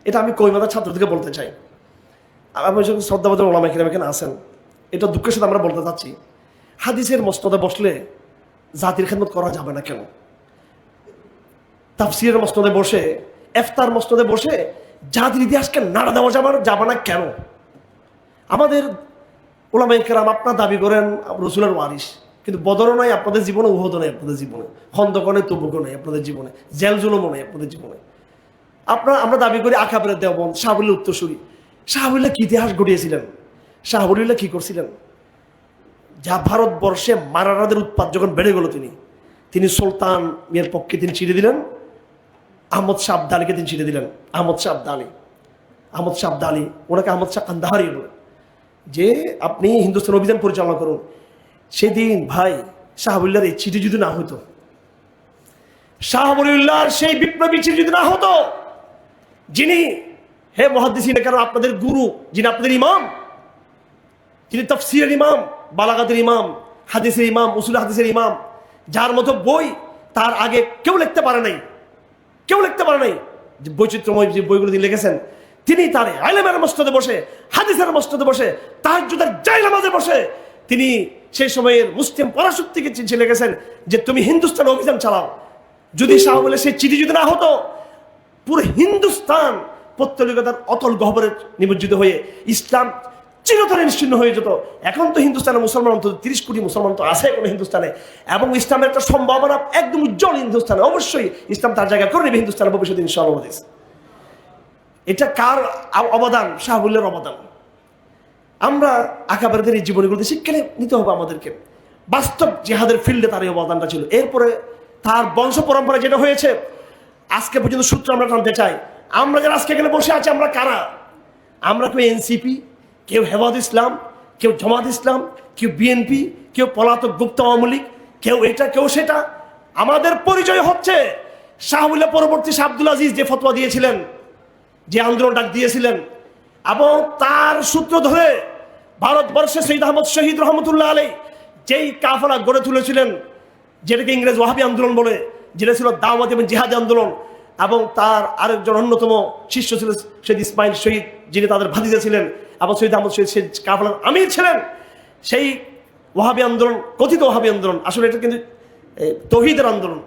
এটা আমি কইমাদার ছাত্রদেরকে বলতে চাই। আমি শ্রদ্ধাবাদ ওলামা কিরাম এখানে আছেন, এটা দুঃখের সাথে আমরা বলতে চাচ্ছি, হাদিসের মসনদে বসলে জাতির খেদমত করা যাবে না কেন? তাফসিরের মসনদে বসে, ইফতার মসনদে বসে জাতির ইতিহাসকে নাড়া দেওয়া যাবে না কেন? আমাদের ওলামা কিরাম আপনারা দাবি করেন রাসূলের ওয়ারিস, কিন্তু বদরও নাই আপনাদের জীবনে, উহুদও নাই আপনাদের জীবনে, খন্দকও নাই, তবুকও নাই আপনাদের জীবনে, জেলজুলুমও নাই আপনাদের জীবনে। আমরা দাবি করি আকাবের দেওবন্দ, শাহ ওয়ালির উত্তরসূরি। শাহ ওয়ালিল্লাহ কি ইতিহাস ঘটিয়েছিলেন? শাহ ওয়ালিল্লাহ কি করছিলেন? যা ভারতবর্ষে মারারাদের উৎপাত যখন বেড়ে গেল, তিনি সুলতান এর পক্ষে তিনি চিঠি দিলেন, আহমদ শাহ আবদালিকে তিনি চিঠি দিলেন। আহমদ শাহ আবদালি, ওনাকে আহমদ শাহ কান্দাহারি বলে, যে আপনি হিন্দুস্তান অভিযান পরিচালনা করুন। সেদিন ভাই শাহ ওয়ালিল্লাহর এই চিঠি যদি না হতো, শাহ ওয়ালিল্লাহর সেই বিপ্লবী চিঠি যদি না হতো, যিনি হে মুহাদ্দিসিন কেরাম আপনাদের গুরু, যিনি আপনাদের ইমাম, যিনি তাফসীরের ইমাম, বালাগাতের ইমাম, হাদিসের ইমাম, উসুল হাদিসের ইমাম, যার মতো বই তার আগে কেউ লিখতে পারে নাই, যে বৈচিত্র্যময় যে বইগুলো তিনি লিখেছেন, তিনি তার ইলমের মসনদে বসে, হাদিসের মসনদে বসে, তাহাজ্জুদের জায় নামাজে বসে তিনি সেই সময়ের মুসলিম পরাশক্তিকে চিঠি লিখেছেন যে তুমি হিন্দুস্তান অভিযান চালাও। যদি শাহ ওয়ালি সেই চিঠি যদি না হতো, পুরো হিন্দুস্তান পৌত্তলিকতার অতল গহ্বরে নিমজ্জিত হয়ে ইসলাম চিরতরে নিশ্চিহ্ন হয়ে যেত। এখন তো হিন্দুস্তানে মুসলমান অন্তত 30 কোটি মুসলমান তো আছে এখন হিন্দুস্তানে, এবং ইসলামের একটা সম্ভাবনা একদম উজ্জ্বল হিন্দুস্তানে। অবশ্যই ইসলাম তার জায়গা করে নেবে হিন্দুস্তানের ভবিষ্যৎ ইনশাআল্লাহ। এটা কার অবদান? শাহ ওয়ালির অবদান। আমরা আকাবেরদের এই জীবনীগুলোতে শিক্ষা নিতে হবে আমাদেরকে। বাস্তব জিহাদের ফিল্ডে তার এই অবদানটা ছিল। এরপরে তার বংশ পরম্পরা যেটা হয়েছে আজকে পর্যন্ত সূত্র আমরা টানতে চাই। আমরা যারা আজকে এখানে বসে আছি, আমরা কারা? আমরা কেউ এনসিপি, কেউ হেফাজত ইসলাম, কেউ জামাত ইসলাম, কেউ বিএনপি, কেউ পলাতক গুপ্ত আওয়ামী লীগ, কেউ এটা কেউ সেটা। আমাদের পরিচয় হচ্ছে শাহ ওয়ালি পরবর্তী শাহ আব্দুল আজিজ যে ফতোয়া দিয়েছিলেন, যে আন্দোলন ডাক দিয়েছিলেন, এবং তার সূত্র ধরে ভারতবর্ষে সৈয়দ আহমদ শহীদ রহমতুল্লাহ আলাইহি যেই কাফেলা গড়ে তুলেছিলেন, যেটাকে ইংরেজ ওয়াহাবি আন্দোলন বলে, যেটা ছিল দাওয়াত এবং জিহাদি আন্দোলন, এবং তার আরেকজন অন্যতম শিষ্য ছিল সৈয়দ ইসমাইল শহীদ, যিনি তাদের ভাতিজা ছিলেন, এবং সৈয়দ আহমদ শহীদ সেই কাফেলার আমির ছিলেন। সেই ওয়াহাবি আন্দোলন, কথিত ওয়াহাবি আন্দোলন, আসলে এটা কিন্তু তৌহিদের আন্দোলন,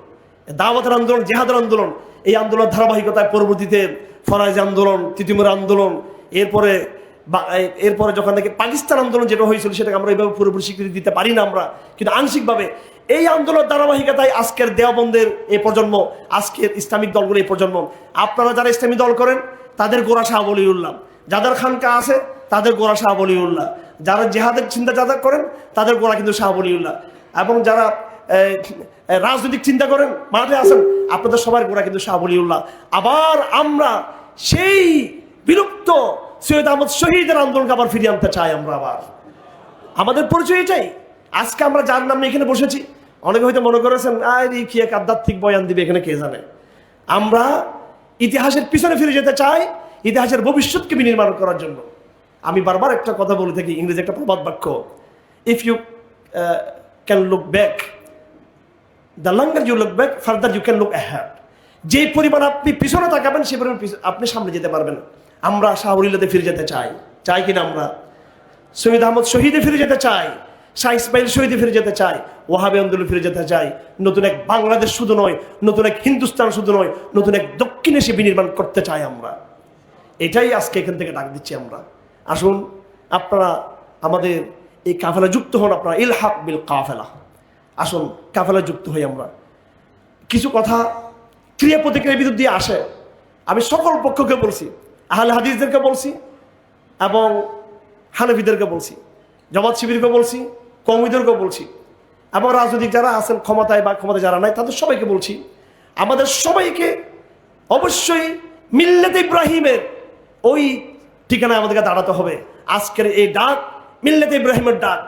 দাওয়াতের আন্দোলন, জিহাদের আন্দোলন। এই আন্দোলনের ধারাবাহিকতায় পরবর্তীতে ফরাইজ আন্দোলন, তিতুমির আন্দোলন, এরপরে যখন নাকি পাকিস্তান আন্দোলন যেটা হয়েছিল, সেটাকে আমরা এইভাবে পুরোপুরি স্বীকৃতি দিতে পারি না আমরা, কিন্তু আংশিকভাবে এই আন্দোলনের ধারাবাহিকতায় আজকের দেওবন্দের এই প্রজন্ম, আজকের ইসলামিক দলগুলো এই প্রজন্ম। আপনারা যারা ইসলামী দল করেন তাদের গোড়া শাহ ওয়ালিউল্লাহ, যাদের খানকা আছে তাদের গোড়া শাহ ওয়ালিউল্লাহ, যারা জিহাদের চিন্তা যারা করেন তাদের গোড়া কিন্তু শাহ ওয়ালিউল্লাহ, এবং যারা রাজনৈতিক চিন্তা করেন মাঠে আছেন আপনাদের সবার গোড়া কিন্তু শাহ ওয়ালিউল্লাহ। আবার আমরা সেই বিলুপ্ত সৈয়দ আহমদ শহীদের আন্দোলনকে আবার ফিরিয়ে আনতে চাই। আমরা আবার আমাদের পরিচয় এটাই। আজকে আমরা যার নামে এখানে বসেছি, অনেকে হয়তো মনে করেছেন কি এক আধ্যাত্মিক বয়ান দিবে এখানে, কে জানে। আমরা ইতিহাসের পিছনে ফিরে যেতে চাই, ইতিহাসের ভবিষ্যৎকে বিনির্মাণ করার জন্য। আমি বারবার একটা কথা বলে থাকি, ইংরেজি একটা প্রবাদ বাক্য, if you can look back, the longer you look back farther you can look ahead. যে পরিমাণ আপনি পিছনে তাকাবেন সেই পরিমাণ আপনি সামনে যেতে পারবেন। আমরা শাহ ওয়ালিল্লাহতে ফিরে যেতে চাই কিনা? আমরা সৈয়দ আহমদ শহীদে ফিরে যেতে চাই, শাহ ইসমাইল শহীদে ফিরে যেতে চাই, ওয়াহাবি আন্দোলনে ফিরে যেতে চাই। নতুন এক বাংলাদেশ শুধু নয়, নতুন এক হিন্দুস্তান শুধু নয়, নতুন এক দক্ষিণ এশিয়া বিনির্মাণ করতে চাই আমরা। এটাই আজকে এখান থেকে ডাক দিচ্ছি আমরা। আসুন আপনারা আমাদের এই কাফেলা যুক্ত হন, আপনারা ইলহাক বিল কাফেলা, আসুন কাফেলা যুক্ত হই। আমরা কিছু কথা ক্রিয়া প্রতিক্রিয়ার ভিতর দিয়ে আসে। আমি সকল পক্ষকে বলছি, আহলে হাদিসদেরকে বলছি, এবং হানাফিদেরকে বলছি, জামাত শিবিরকে বলছি, কওমিদেরকে বলছি, এবং রাজনৈতিক যারা আছেন ক্ষমতায় বা ক্ষমতায় যারা নাই তাদের সবাইকে বলছি, আমাদের সবাইকে অবশ্যই মিল্লাতে ইব্রাহিমের ওই ঠিকানায় আমাদেরকে দাঁড়াতে হবে। আজকের এই ডাক মিল্লাতে ইব্রাহিমের ডাক,